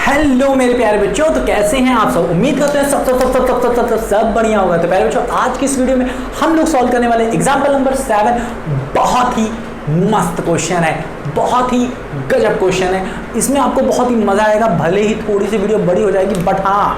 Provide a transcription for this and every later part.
Hello मेरे प्यारे बच्चों, तो कैसे हैं आप सब। उम्मीद करते हैं सब बढ़िया होगा। तो प्यारे बच्चों, आज की इस वीडियो में हम लोग सॉल्व करने वाले एग्जाम्पल नंबर 7 बहुत ही मस्त क्वेश्चन है, बहुत ही गजब क्वेश्चन है। इसमें आपको बहुत ही मजा आएगा, भले ही थोड़ी सी वीडियो बड़ी हो जाएगी बट हाँ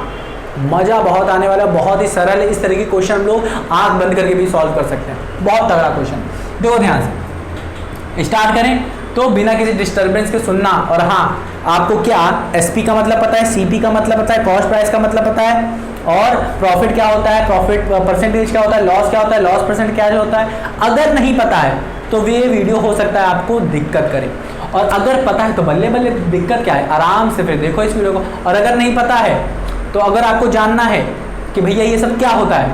मजा बहुत आने वाला है। बहुत ही सरल है, इस तरह के क्वेश्चन हम लोग आंख बंद करके भी सॉल्व कर सकते हैं। बहुत तगड़ा क्वेश्चन, देखो ध्यान से स्टार्ट करें तो बिना किसी डिस्टर्बेंस के सुनना। और हाँ, आपको क्या एसपी का मतलब पता है, सीपी का मतलब पता है, कॉस्ट प्राइस का मतलब पता है, और प्रॉफिट क्या होता है, प्रॉफिट परसेंटेज क्या होता है, लॉस क्या होता है, लॉस परसेंट क्या होता है। अगर नहीं पता है तो ये वीडियो हो सकता है आपको दिक्कत करे, और अगर पता है तो बल्ले बल्ले, दिक्कत क्या है, आराम से फिर देखो इस वीडियो को। और अगर नहीं पता है तो अगर आपको जानना है कि भैया ये सब क्या होता है,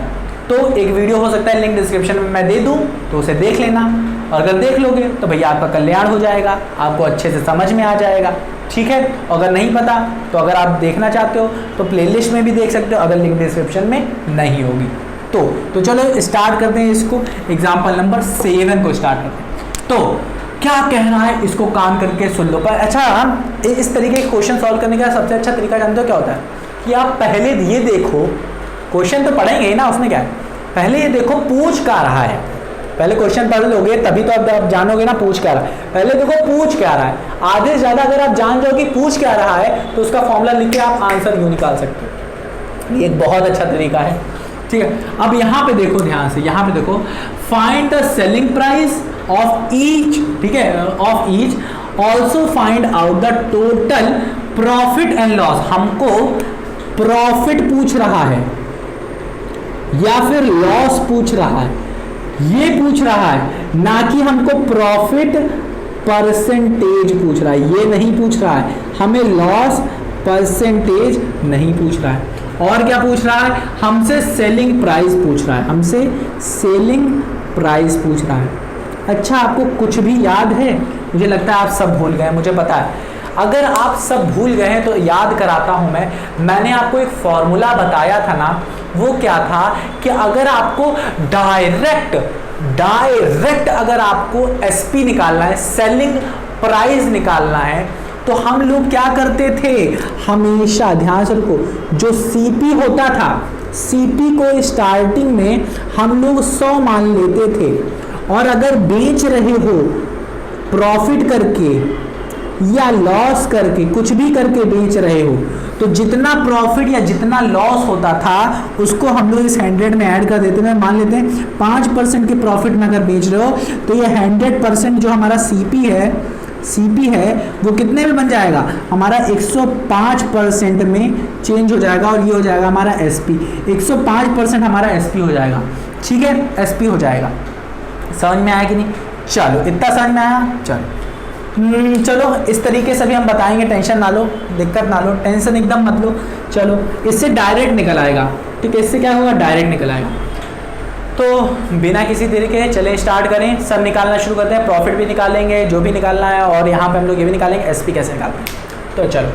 तो एक वीडियो हो सकता है, लिंक डिस्क्रिप्शन में मैं दे दूं तो उसे देख लेना। और अगर देख लोगे तो भैया आपका कल्याण हो जाएगा, आपको अच्छे से समझ में आ जाएगा, ठीक है। अगर नहीं पता तो अगर आप देखना चाहते हो तो प्लेलिस्ट में भी देख सकते हो, अगर लिंक डिस्क्रिप्शन में नहीं होगी तो चलो स्टार्ट करते हैं इसको। एग्जाम्पल नंबर 7 को स्टार्ट करते हैं। तो क्या कहना है इसको कान करके सुन लो। पर अच्छा, इस तरीके के क्वेश्चन सॉल्व करने का सबसे अच्छा तरीका जानते हो क्या होता है कि आप पहले ये देखो, क्वेश्चन तो पढ़ेंगे ही ना, उसमें क्या है, पहले ये देखो पूछ क्या रहा है। पहले क्वेश्चन पढ़ लोगे तभी तो आप जानोगे ना पूछ क्या रहा है। पहले देखो पूछ क्या रहा है, आधे से ज्यादा अगर आप जान जाओ कि पूछ क्या रहा है तो उसका फॉर्मूला लिख के आप आंसर यूं निकाल सकते हो। ये एक बहुत अच्छा तरीका है, ठीक है। अब यहाँ पे देखो ध्यान से, यहाँ पे देखो, find the selling price of each, ठीक है, of each, also find out the total profit and loss. हमको प्रॉफिट पूछ रहा है या फिर लॉस पूछ रहा है, ये पूछ रहा है, ना कि हमको प्रॉफिट परसेंटेज पूछ रहा है, ये नहीं पूछ रहा है। हमें लॉस परसेंटेज नहीं पूछ रहा है। और क्या पूछ रहा है, हमसे सेलिंग प्राइस पूछ रहा है, हमसे सेलिंग प्राइस पूछ रहा है। अच्छा, आपको कुछ भी याद है? मुझे लगता है आप सब भूल गए, मुझे पता है। अगर आप सब भूल गए हैं तो याद कराता हूं मैंने आपको एक फॉर्मूला बताया था ना, वो क्या था कि अगर आपको डायरेक्ट अगर आपको एसपी निकालना है, सेलिंग प्राइस निकालना है, तो हम लोग क्या करते थे, हमेशा ध्यान से रखो, जो सीपी होता था, सीपी को स्टार्टिंग में हम लोग 100 मान लेते थे। और अगर बेच रहे हो प्रॉफिट करके या लॉस करके, कुछ भी करके बेच रहे हो, तो जितना प्रॉफिट या जितना लॉस होता था उसको हम लोग इस 100 में ऐड कर देते हैं। मान लेते हैं 5% के प्रॉफिट में अगर बेच रहे हो तो ये 100% जो हमारा सीपी है वो कितने में बन जाएगा, हमारा 105% में चेंज हो जाएगा, और ये हो जाएगा हमारा एसपी। 105% हमारा एसपी हो जाएगा, ठीक है, एसपी हो जाएगा। समझ में आया कि नहीं? चलो, इतना समझ में आया। चलो इस तरीके से भी हम बताएंगे, टेंशन ना लो, दिक्कत ना लो, टेंशन एकदम मत लो। चलो, इससे डायरेक्ट निकल आएगा, ठीक है, इससे क्या होगा, डायरेक्ट निकल आएगा। तो बिना किसी तरीके चले स्टार्ट करें, सब निकालना शुरू करते हैं। प्रॉफिट भी निकालेंगे, जो भी निकालना है, और यहाँ पे हम लोग ये भी निकालेंगे एसपी कैसे निकालते हैं। तो चलो,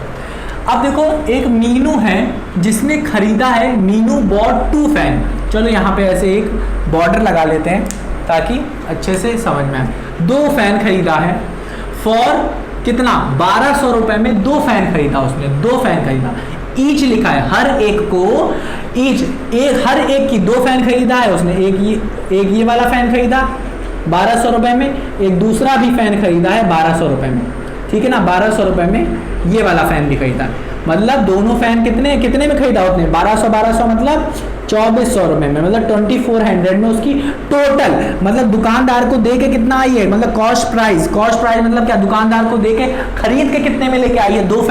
अब देखो, एक मीनू है जिसने खरीदा है, मीनू बॉट 2 फैन। चलो यहाँ पे ऐसे एक बॉर्डर लगा लेते हैं ताकि अच्छे से समझ में आए। 2 फैन खरीदा है फॉर कितना, 1200 रुपए में 2 फैन खरीदा उसने, 2 फैन खरीदा। ईच लिखा है, हर एक को ईच, हर एक की 2 फैन खरीदा है उसने। एक ये वाला फैन खरीदा 1200 रुपए में, एक दूसरा भी फैन खरीदा है 1200 रुपए में, ठीक है ना। 1200 रुपए में ये वाला फैन भी खरीदा, मतलब दोनों फैन कितने में खरीदा उसने, 1200 मतलब 2400 रुपए में, मतलब 2400 में उसकी टोटल, मतलब दुकानदार को दे के कितना आई है, मतलब कॉस्ट प्राइस मतलब क्या, दुकानदार को दे के खरीद के कितने में लेके आई है, 2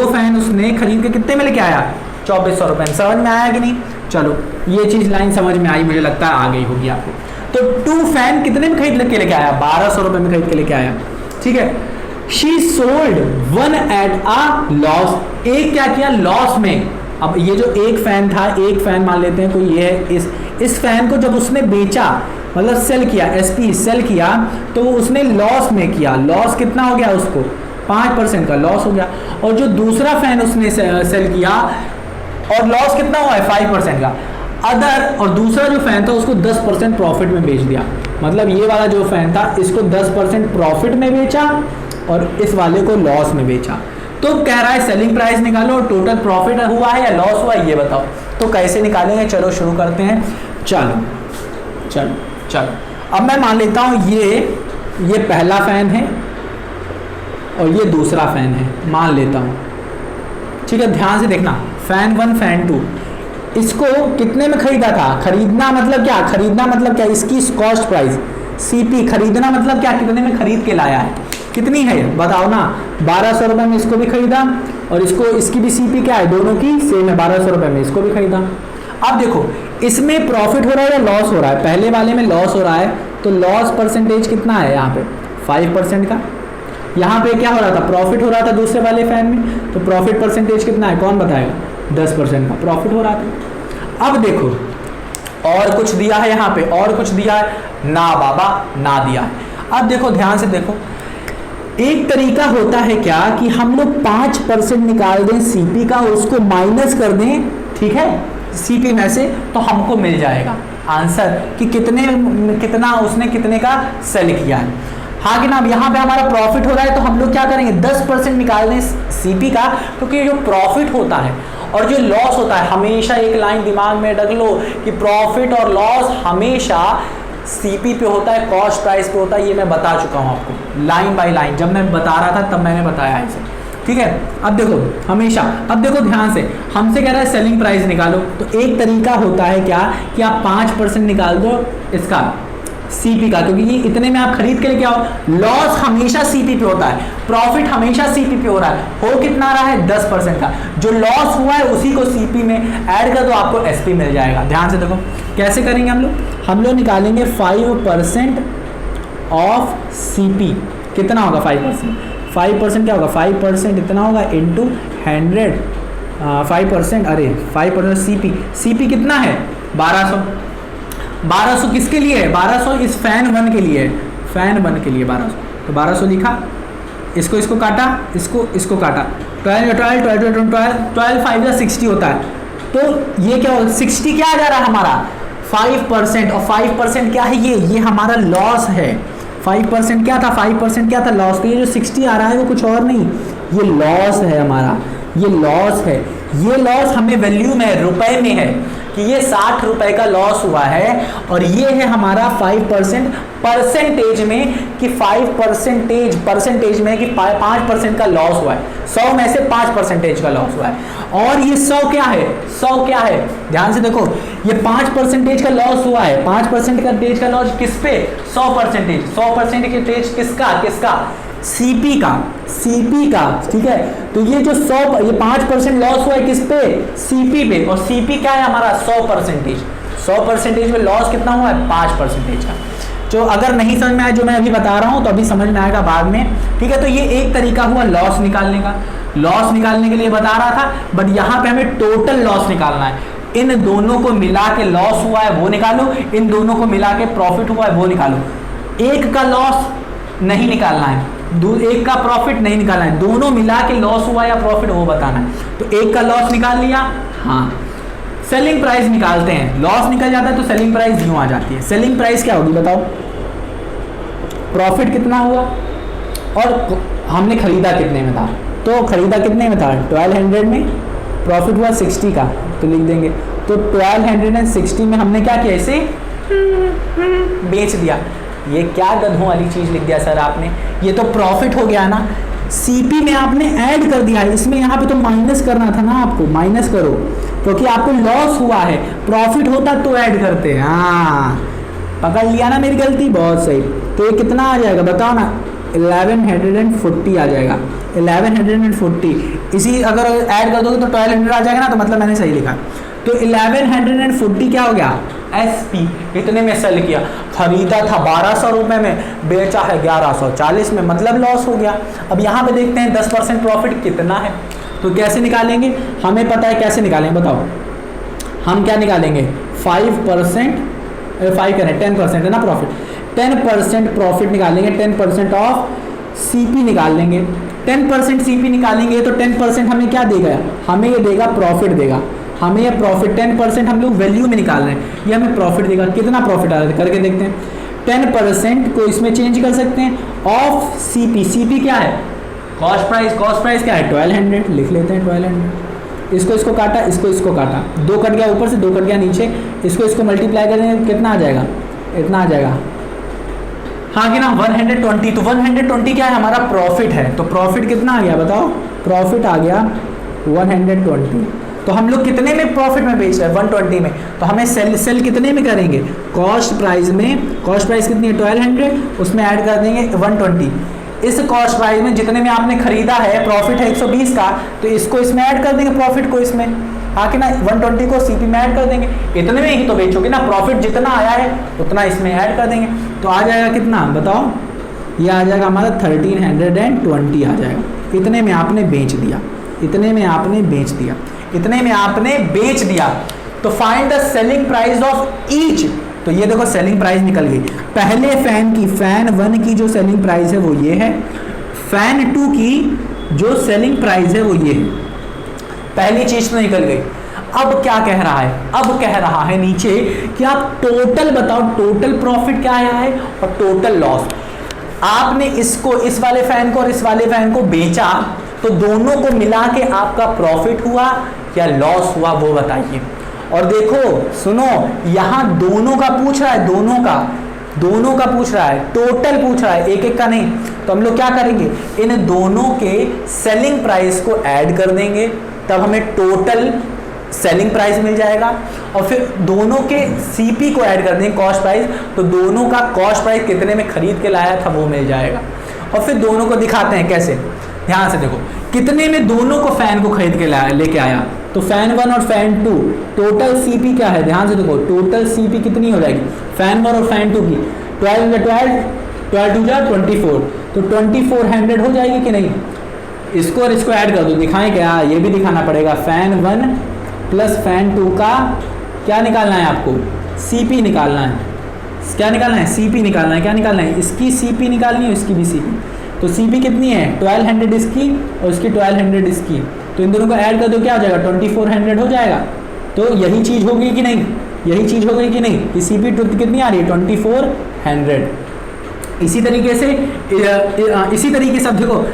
फैन उसने खरीद के कितने में लेके आया, 2400 रुपए। समझ में आया कि नहीं? चलो, ये चीज लाइन समझ में आई, मुझे लगता है आ गई होगी आपको। तो 2 फैन कितने में खरीद के लेके आया, 1200 रुपए में खरीद के लेके आया, ठीक है। She sold 1 at a loss, एक क्या किया, लॉस में। अब ये जो एक फैन था, एक फैन मान लेते हैं कोई ये है, इस फैन को जब उसने बेचा, मतलब सेल किया, एसपी सेल किया, तो उसने लॉस में किया। लॉस कितना हो गया, उसको 5% का लॉस हो गया। और जो दूसरा फैन उसने सेल किया और लॉस कितना हुआ है, 5% का। अदर, और दूसरा जो फैन था उसको 10% प्रॉफिट में बेच दिया, मतलब ये वाला जो फैन था इसको 10% प्रॉफिट में बेचा और इस वाले को लॉस में बेचा। तो कह रहा है सेलिंग प्राइस निकालो, टोटल प्रॉफिट हुआ है या लॉस हुआ है ये बताओ। तो कैसे निकालेंगे, चलो शुरू करते हैं। चलो चलो चलो, अब मैं मान लेता हूँ ये पहला फैन है और ये दूसरा फैन है, मान लेता हूँ, ठीक है। ध्यान से देखना, फैन 1 फैन 2, इसको कितने में खरीदा था, खरीदना मतलब क्या, खरीदना मतलब क्या, इसकी कॉस्ट प्राइस सीपी, खरीदना मतलब क्या, कितने में खरीद के लाया है, कितनी है बताओ ना, 1200 रुपये में इसको भी खरीदा और इसकी भी सीपी क्या है, दोनों की सेम है, 1200 रुपये में इसको भी खरीदा। अब देखो इसमें प्रॉफिट हो रहा है या लॉस हो रहा है, पहले वाले में लॉस हो रहा है, तो लॉस परसेंटेज कितना है यहाँ पे 5% का, यहाँ पे क्या हो रहा था, प्रॉफिट हो रहा था दूसरे वाले फैन में, तो प्रॉफिट परसेंटेज कितना है, कौन बताएगा, 10% का प्रॉफिट हो रहा था। अब देखो और कुछ दिया है यहाँ पे, और कुछ दिया है ना बाबा, ना दिया है। अब देखो ध्यान से देखो, एक तरीका होता है क्या कि हम लोग 5% निकाल दें सीपी का, उसको माइनस कर दें, ठीक है, सीपी में से, तो हमको मिल जाएगा आंसर कि कितना उसने कितने का सेल किया है, हाँ कि ना। अब यहाँ पे हमारा प्रॉफिट हो रहा है तो हम लोग क्या करेंगे, 10% निकाल दें सीपी का, क्योंकि जो प्रॉफिट होता है और जो लॉस होता है, हमेशा एक लाइन दिमाग में रख लो कि प्रॉफिट और लॉस हमेशा सीपी पे होता है, कॉस्ट प्राइस पे होता है, ये मैं बता चुका हूँ आपको लाइन बाय लाइन, जब मैं बता रहा था तब मैंने बताया इसे, ठीक है। अब देखो हमेशा, अब देखो ध्यान से, हमसे कह रहा है सेलिंग प्राइस निकालो, तो एक तरीका होता है क्या कि आप 5% निकाल दो इसका सीपी का, क्योंकि ये इतने में आप खरीद के लेके आओ। लॉस हमेशा सीपी पे होता है, प्रॉफिट हमेशा सीपी पे हो रहा है, हो कितना रहा है 10% का, जो लॉस हुआ है उसी को सीपी में ऐड कर दो, आपको एसपी मिल जाएगा। ध्यान से देखो कैसे करेंगे हम लोग निकालेंगे 5% ऑफ सीपी, कितना होगा 5% क्या होगा, 5% इतना होगा इंटू 100, 5%, अरे 5% सीपी कितना है 1200 किसके लिए है, 1200 इस फैन 1 के लिए है, फैन 1 के लिए 1200, तो 1200 लिखा, इसको काटा, इसको काटा, 12 5 या 60 होता है, तो ये क्या होगा 60 क्या आ जा रहा है हमारा 5%, और 5% क्या है, ये हमारा लॉस है। 5% क्या था, 5% क्या था लॉस, तो ये जो 60 आ रहा है वो कुछ और नहीं, ये लॉस है हमारा, ये लॉस है। ये लॉस हमें वैल्यू में रुपए में है कि ये 60 रुपए का लॉस हुआ है, और ये है हमारा 5% परसेंटेज में कि 5% परसेंटेज में कि 5% का लॉस हुआ है, 100 में से 5% का लॉस हुआ है। और ये 100 क्या है, 100 क्या है, ध्यान से देखो, ये 5% का लॉस हुआ है, 5% का लॉस किस पे, 100% किसका सीपी का, ठीक है। तो ये जो 5% लॉस हुआ है किस पे, सीपी पे, और सीपी क्या है हमारा 100% में लॉस कितना हुआ है 5% का। जो अगर नहीं समझ में आया जो मैं अभी बता रहा हूं तो अभी समझ में आएगा बाद में, ठीक है। तो ये एक तरीका हुआ लॉस निकालने का, लॉस निकालने के लिए बता रहा था, बट यहाँ पे हमें टोटल लॉस निकालना है, इन दोनों को मिला के लॉस हुआ है वो निकालो, इन दोनों को मिला के प्रॉफिट हुआ है वो निकालो। एक का लॉस नहीं निकालना है, एक का प्रॉफिट नहीं निकालना है, दोनों मिला के लॉस हुआ या प्रॉफिट वो बताना है। तो एक का लॉस निकाल लिया, हाँ, सेलिंग प्राइस निकालते हैं, लॉस निकल जाता है तो सेलिंग प्राइस यूं आ जाती है। सेलिंग प्राइस क्या होगी बताओ, प्रॉफिट कितना हुआ और हमने खरीदा कितने में था, तो खरीदा कितने में था 1200 में, प्रॉफिट हुआ 60 का, तो लिख देंगे। तो 1260 में हमने क्या किया, इसे बेच दिया। ये क्या गधों वाली चीज लिख दिया सर आपने, ये तो प्रॉफिट हो गया ना, सीपी में आपने ऐड कर दिया है, इसमें यहाँ पे तो माइनस करना था ना, आपको माइनस करो क्योंकि आपको लॉस हुआ है, प्रॉफिट होता तो ऐड करते। हाँ पकड़ लिया ना मेरी गलती, बहुत सही। तो ये कितना आ जाएगा बताओ ना, 1140 आ जाएगा, 1140। इसी अगर ऐड कर दोगे तो 1200 आ जाएगा ना, तो मतलब मैंने सही लिखा। तो 1140 क्या हो गया, एसपी, इतने में सेल किया, खरीदा था 1200 रुपए में, बेचा है 1140 में, मतलब लॉस हो गया। अब यहाँ पे देखते हैं 10% प्रॉफिट कितना है, तो कैसे निकालेंगे, हमें पता है कैसे निकालेंगे, बताओ। हम क्या निकालेंगे 5%, 10% है ना प्रॉफिट, 10% प्रॉफिट निकालेंगे, 10% ऑफ सीपी निकाल लेंगे। 10% सीपी निकालेंगे तो 10% हमें क्या देगा, हमें ये देगा प्रॉफिट देगा, हमें ये प्रॉफिट 10% हम लोग वैल्यू में निकाल रहे हैं, ये हमें प्रॉफिट देगा। कितना प्रॉफिट आ रहा है करके देखते हैं। 10% को इसमें चेंज कर सकते हैं, ऑफ सीपी, सीपी क्या है कॉस्ट प्राइस क्या है 1200, लिख लेते हैं 1200। इसको काटा, इसको काटा, 2 कट गया ऊपर से, 2 कट गया नीचे, इसको मल्टीप्लाई करेंगे कितना आ जाएगा, इतना आ जाएगा, हाँ कि ना 120। तो 120 क्या है हमारा प्रॉफिट है, तो प्रॉफिट कितना आ गया बताओ, प्रॉफिट आ गया 120। तो हम लोग कितने में प्रॉफिट में बेच रहे हैं 120 में, तो हमें सेल कितने में करेंगे, कॉस्ट प्राइस में, कॉस्ट प्राइस कितनी है 1200, उसमें ऐड कर देंगे 120। इस कॉस्ट प्राइस में जितने में आपने खरीदा है प्रॉफिट है 120 का, तो इसको इसमें ऐड कर देंगे, प्रॉफिट को इसमें, हाँ कि ना 120 को सीपी में ऐड कर देंगे, इतने में ही तो बेचोगे ना, प्रॉफिट जितना आया है उतना इसमें ऐड कर देंगे, तो आ जाएगा कितना बताओ, ये आ जाएगा हमारा 1320 आ जाएगा। इतने में आपने बेच दिया, इतने में आपने बेच दिया, इतने में आपने बेच दिया। तो find the selling price of each, तो ये देखो सेलिंग प्राइस निकल गई। पहले फैन की, फैन 1 की जो सेलिंग प्राइस है वो ये है, फैन 2 की जो सेलिंग प्राइस है वो ये है, पहली चीज तो निकल गई। अब क्या कह रहा है, अब कह रहा है नीचे कि आप टोटल बताओ, टोटल प्रॉफिट क्या आया है और टोटल लॉस। आपने इसको, इस वाले फैन को और इस वाले फैन को बेचा, तो दोनों को मिला के आपका प्रॉफिट हुआ या लॉस हुआ वो बताइए। और देखो सुनो, यहां दोनों का पूछ रहा है, दोनों का पूछ रहा है, टोटल पूछ रहा है, एक एक का नहीं। तो हम लोग क्या करेंगे, इन दोनों के सेलिंग प्राइस को ऐड कर देंगे, तब हमें टोटल सेलिंग प्राइस मिल जाएगा। और फिर दोनों के सीपी को ऐड कर देंगे, कॉस्ट प्राइस, तो दोनों का कॉस्ट प्राइस कितने में खरीद के लाया था वो मिल जाएगा। और फिर दोनों को दिखाते हैं कैसे, ध्यान से देखो, कितने में दोनों को फैन को खरीद के लेके आया, तो फैन 1 और फैन 2 टोटल सीपी क्या है, ध्यान से देखो, टोटल सीपी कितनी हो जाएगी फैन 1 और फैन 2 की, 12 2 24, तो 2400 हो जाएगी कि नहीं। इसको और इसको ऐड कर दो, दिखाएं क्या, ये भी दिखाना पड़ेगा। फैन 1 प्लस फैन 2 का क्या निकालना है आपको, सीपी निकालना है, क्या निकालना है, सीपी निकालना है। क्या निकालना है, इसकी सीपी निकालनी है, इसकी भी सीपी। तो सीपी कितनी है 1200 इसकी और इसकी 1200 इसकी, तो इन दोनों को ऐड कर दो, क्या हो जाएगा 2400 हो जाएगा। तो यही चीज़ होगी कि नहीं, यही चीज़ हो गई कि नहीं, कि सीपी कितनी आ रही है 2400। इसी तरीके से अब देखो,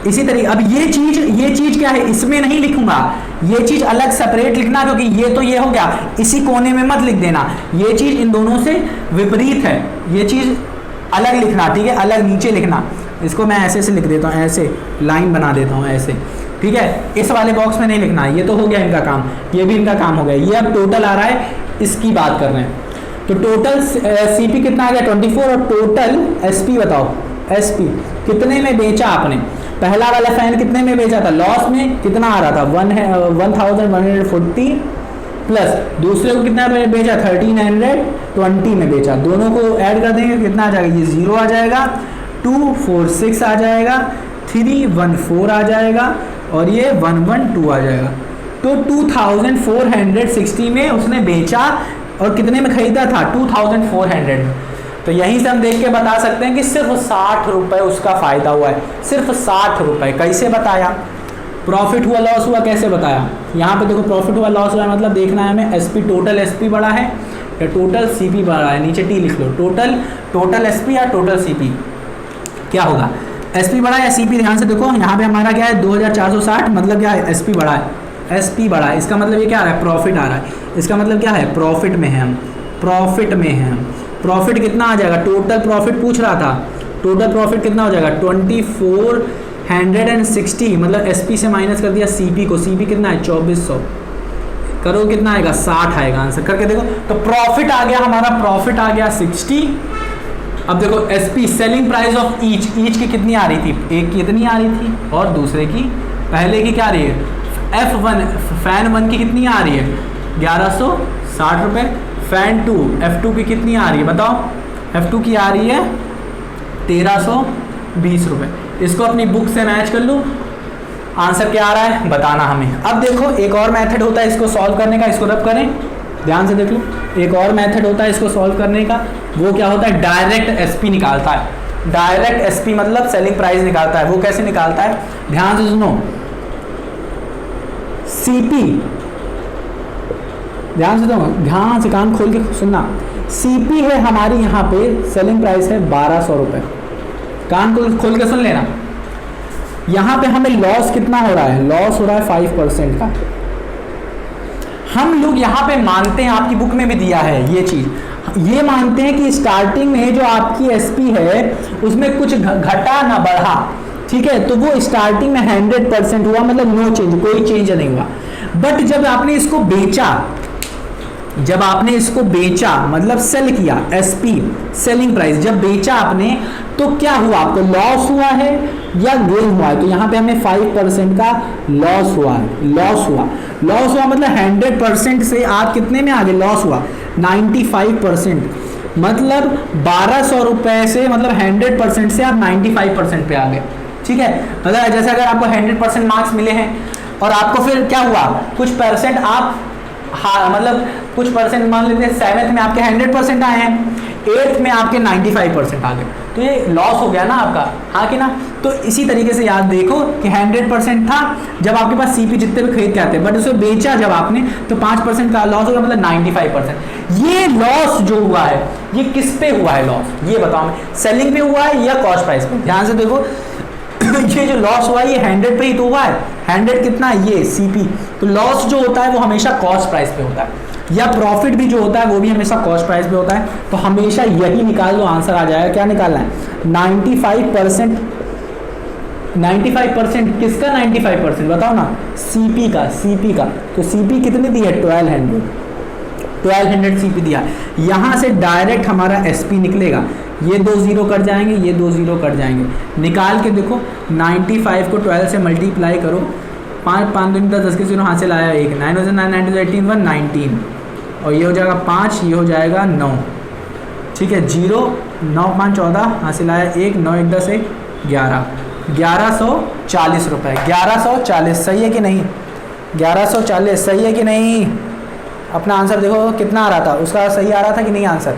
इसी तरीके, अब ये चीज क्या है, इसमें नहीं लिखूंगा, ये चीज अलग सेपरेट लिखना, क्योंकि ये तो ये हो गया, इसी कोने में मत लिख देना, ये चीज इन दोनों से विपरीत है, ये चीज अलग लिखना, ठीक है, अलग नीचे लिखना। इसको मैं ऐसे से लिख देता हूँ, ऐसे लाइन बना देता हूँ ऐसे, ठीक है, इस वाले बॉक्स में नहीं लिखना। ये तो हो गया इनका काम, ये भी इनका काम हो गया। ये अब टोटल आ रहा है, इसकी बात कर रहे हैं। तो टोटल सीपी कितना आ गया 24, और टोटल एसपी बताओ, एसपी कितने में बेचा आपने। पहला वाला फैन कितने में बेचा था, लॉस में कितना आ रहा था 1140, प्लस दूसरे को कितना बेचा 1320 में बेचा। दोनों को ऐड कर देंगे, कितना आ जाएगा, ये 0 आ जाएगा, 246 आ जाएगा, 314 आ जाएगा, और ये 112 आ जाएगा। तो 2460 में उसने बेचा और कितने में खरीदा था 2400 में। तो यहीं से हम देख के बता सकते हैं कि सिर्फ 60 रुपये उसका फायदा हुआ है, सिर्फ 60 रुपये। कैसे बताया, प्रॉफिट हुआ लॉस हुआ कैसे बताया, यहाँ पे देखो प्रॉफिट हुआ लॉस हुआ, मतलब देखना है हमें एसपी, टोटल एसपी बड़ा है या टोटल सीपी बड़ा है, नीचे टी लिख लो, टोटल एसपी या टोटल सीपी क्या होगा, एसपी बड़ा है या सीपी। ध्यान से देखो, यहाँ पे हमारा क्या है 2460, मतलब क्या है एसपी बड़ा है, एसपी बड़ा है, इसका मतलब ये क्या आ रहा है, प्रॉफिट आ रहा है, इसका मतलब क्या है, प्रॉफिट में है हम, प्रॉफिट में है हम। प्रॉफिट कितना आ जाएगा, टोटल प्रॉफिट पूछ रहा था, टोटल प्रॉफिट कितना हो जाएगा 2460, मतलब एसपी से माइनस कर दिया सीपी को, सीपी कितना है 2400, करो कितना आएगा 60 आएगा, आंसर करके देखो। तो प्रॉफिट आ गया हमारा, प्रॉफिट आ गया 60। अब देखो SP selling price of each की कितनी आ रही थी, एक की इतनी आ रही थी और दूसरे की, पहले की क्या आ रही है F1 फैन 1 की कितनी आ रही है 1160 रुपये, फैन 2 F2 की कितनी आ रही है बताओ, F2 की आ रही है 1320 रुपये। इसको अपनी बुक से मैच कर लो, आंसर क्या आ रहा है बताना हमें। अब देखो एक और मेथड होता है इसको सॉल्व करने का, इसको रब करें, ध्यान से देख लो, एक और मेथड होता है इसको सॉल्व करने का, वो क्या होता है डायरेक्ट एसपी निकालता है। डायरेक्ट एसपी मतलब सेलिंग प्राइस निकालता है। वो कैसे निकालता है, ध्यान से सुनो, सीपी, ध्यान से सुनो, ध्यान से कान खोल के सुनना, सीपी है हमारी यहाँ पे सेलिंग प्राइस है 1200 रुपये, कान खोल के सुन लेना। यहाँ पे हमें लॉस कितना हो रहा है, लॉस हो रहा है 5% का। हम लोग यहाँ पे मानते हैं, आपकी बुक में भी दिया है ये चीज़, ये मानते हैं कि स्टार्टिंग में जो आपकी एसपी है उसमें कुछ घटा ना बढ़ा, ठीक है, तो वो स्टार्टिंग में 100% हुआ, मतलब नो चेंज, कोई चेंज नहीं हुआ। बट जब आपने इसको बेचा, जब आपने इसको बेचा मतलब सेल किया, एसपी सेलिंग प्राइस जब बेचा आपने, तो क्या हुआ, आपको लॉस हुआ है या गेन हुआ है? तो यहाँ पे हमें 5% का लॉस हुआ है, लॉस हुआ, लॉस हुआ मतलब 100% से आप कितने में आ गए, लॉस हुआ 95%, मतलब 1200 रुपए से, मतलब 100% से आप 95% पे आ गए, ठीक है। मतलब जैसे अगर आपको 100% मार्क्स मिले हैं और आपको फिर क्या हुआ, कुछ परसेंट आप, हाँ मतलब कुछ परसेंट मान लेते हैं 7th में आपके 100% आए हैं, 8th में आपके 95% आ गए, तो ये लॉस हो गया ना आपका, हाँ कि ना। तो इसी तरीके से याद देखो कि 100% था जब आपके पास सीपी जितने भी खरीद के आते हैं, बट उसे बेचा जब आपने तो 5% का लॉस हो गया, मतलब 95%। ये लॉस जो हुआ है ये किस पे हुआ है लॉस, ये बताओ हमें, सेलिंग पे हुआ है या कॉस्ट प्राइस पे? ध्यान से देखो ये जो लॉस हुआ है ये 100 पे ही तो हुआ है, 100 कितना, ये सीपी, तो लॉस जो होता है वो हमेशा कॉस्ट प्राइस पे होता है, या प्रॉफिट भी जो होता है वो भी हमेशा कॉस्ट प्राइस पे होता है। तो हमेशा यही निकाल दो, आंसर आ जाएगा। क्या निकालना है, 95%, 95% किसका 95% बताओ ना, सीपी का, सीपी का। तो सीपी कितनी दी है, 1200 सीपी दिया। यहाँ से डायरेक्ट हमारा एसपी निकलेगा, ये 2 0 कट जाएंगे, ये 2 0 कट जाएंगे, निकाल के देखो 95 को 12 से मल्टीप्लाई करो, 5 5 2 10 के 0 हाथ से लाया 1, 9 9 9 18 1 19, और ये हो जाएगा 5, ये हो जाएगा 9, ठीक है, 0 9 5 14 हाथ से लाया 1, 9 1 10 1 11, 1140 रुपये, 1140 सही है कि नहीं, 1140 सही है कि नहीं? अपना आंसर देखो कितना आ रहा था, उसका सही आ रहा था कि नहीं आंसर,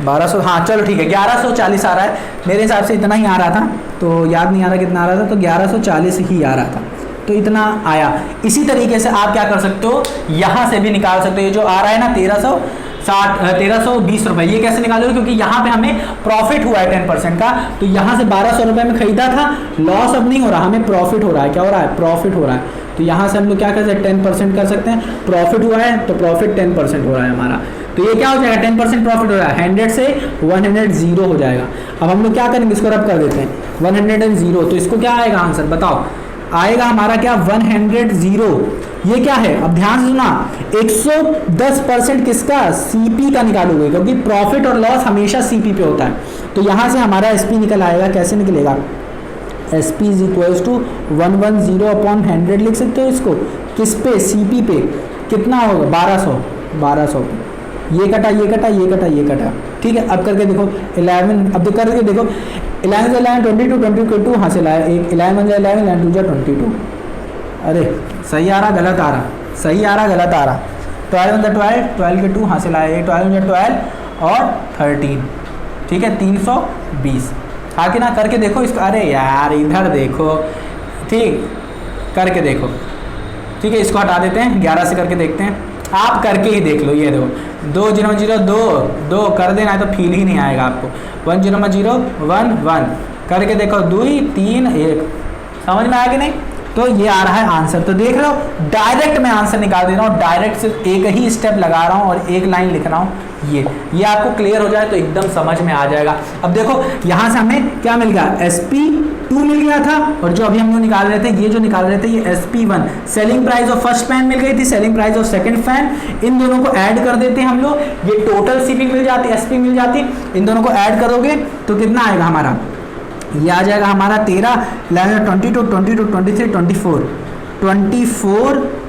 1200, हाँ चलो ठीक है, 1140 आ रहा है, मेरे हिसाब से इतना ही आ रहा था, तो याद नहीं आ रहा कितना आ रहा था, तो 1140 ही आ रहा था, तो इतना आया। इसी तरीके से आप क्या कर सकते हो, यहाँ से भी निकाल सकते हो, ये जो आ रहा है ना 1320 रुपये, ये कैसे निकालोगे, क्योंकि यहाँ पे हमें प्रॉफिट हुआ है 10% का, तो यहाँ से 1200 रुपये में खरीदा था, लॉस अब नहीं हो रहा, हमें प्रॉफिट हो रहा है, क्या हो रहा है, प्रॉफिट हो रहा है, तो यहाँ से हम लोग क्या कर सकते हैं, 10% कर सकते हैं, प्रॉफिट हुआ है तो प्रॉफिट 10% हो रहा है हमारा, तो ये क्या हो जाएगा, 10% प्रॉफिट हो रहा है, 100 से 100 हो जाएगा। अब हम लोग क्या करेंगे, इसको रब कर देते हैं, 100, तो इसको क्या आएगा आंसर बताओ, आएगा हमारा क्या, 100, ये क्या है, अब ध्यान से सुना, 110% किसका, सीपी का निकालोगे, क्योंकि प्रॉफिट और लॉस हमेशा सीपी पे होता है, तो यहाँ से हमारा एसपी निकल आएगा, कैसे निकलेगा, एसपी इज इक्वल्स टू 110/100 लिख सकते हो इसको, किस पे, सीपी पे, कितना होगा 1200, ये कटा ये कटा ये कटा ये कटा, ठीक है। अब करके देखो 11, अब तो करके देखो 11 11 22 22 हाँ से लाया 1, 11 11 11 2 22, अरे सही आ रहा गलत आ रहा, सही आ रहा गलत आ रहा, 12 12 12 के 2 हाँ से लाया 12 12 और 13, ठीक है, 320, हाँ कि ना, करके देखो इसको, अरे यार इधर देखो, ठीक करके देखो, ठीक है, इसको हटा देते हैं, 11 से करके देखते हैं, आप करके ही देख लो, ये देखो 2 0 0 2 2 कर देना है तो फील ही नहीं आएगा आपको, 1 0 0 1 1 करके देखो, 2 3 1, समझ में आया कि नहीं? तो ये आ रहा है आंसर, तो देख रहे हो डायरेक्ट मैं आंसर निकाल दे रहा हूँ, डायरेक्ट सिर्फ एक ही स्टेप लगा रहा हूँ और एक लाइन लिख रहा हूँ, ये आपको क्लियर हो जाए तो एकदम समझ में आ जाएगा। अब देखो यहाँ से हमें क्या मिल गया, SP2 मिल गया था, और जो अभी हम लोग निकाल रहे थे, ये जो निकाल रहे थे ये SP1, selling price of first fan मिल गई थी, selling price of second fan, इन दोनों को ऐड कर देते हैं हम लोग, ये टोटल CP मिल जाती, SP मिल जाती, इन दोनों को ऐड करोगे तो कितना आएगा हमारा, ये आ जाएगा हमारा 13 22 22 23 24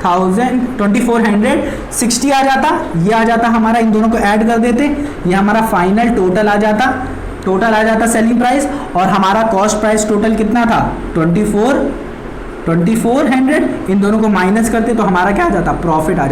2460 आ जाता, ये आ जाता हमारा, इन दोनों को ऐड कर देते, ये हमारा फाइनल टोटल आ जाता सेलिंग प्राइस, और हमारा कॉस्ट प्राइस टोटल कितना था 2400, इन दोनों को माइनस करते तो हमारा क्या आ जाता, प्रॉफिट आ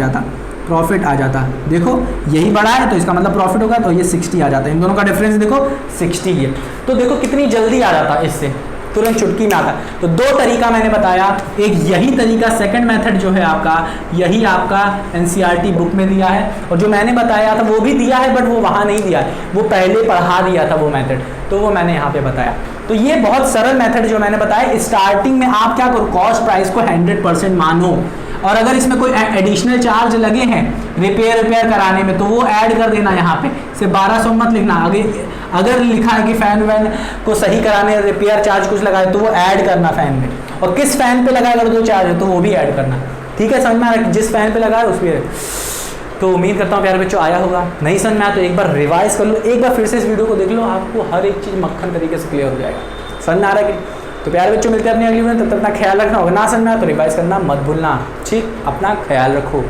जाता, देखो यही बड़ा है तो इसका मतलब प्रॉफिट होगा, तो ये 60 आ जाता है, इन दोनों का डिफरेंस देखो 60 है, तो देखो कितनी जल्दी आ जाता, इससे तुरंत चुटकी में आता। तो 2 तरीका मैंने बताया, एक यही तरीका सेकंड मेथड जो है आपका, यही आपका NCERT बुक में दिया है, और जो मैंने बताया था वो भी दिया है, बट वो वहाँ नहीं दिया है, वो पहले पढ़ा दिया था वो मेथड, तो वो मैंने यहाँ पे बताया। तो ये बहुत सरल मेथड जो मैंने बताया, स्टार्टिंग में आप क्या करो, कॉस्ट प्राइस को 100% मानो, और अगर इसमें कोई एडिशनल चार्ज लगे हैं रिपेयर कराने में तो वो ऐड कर देना यहाँ पे, सिर्फ 1200 मत लिखना। अगर लिखा है कि फैन वैन को सही कराने रिपेयर चार्ज कुछ लगा है तो वो ऐड करना फैन में, और किस फैन पे लगा अगर जो चार्ज है तो वो भी ऐड करना। ठीक है, समझ में आ रहा है, जिस फैन पे लगा है उस पर। तो उम्मीद करता हूँ प्यारे बच्चों आया होगा, नहीं समझ में आया तो एक बार रिवाइज कर लो, एक बार फिर से इस वीडियो को देख लो, आपको हर एक चीज़ मक्खन तरीके से क्लियर हो जाएगा। समझ में आ रहा है कि? तो प्यारे बच्चों मिलते हैं अपनी अगली वीडियो में, तब तक अपना ख्याल रखना होगा, ना समझ में आया तो रिवाइज करना मत भूलना। ठीक, अपना ख्याल रखो।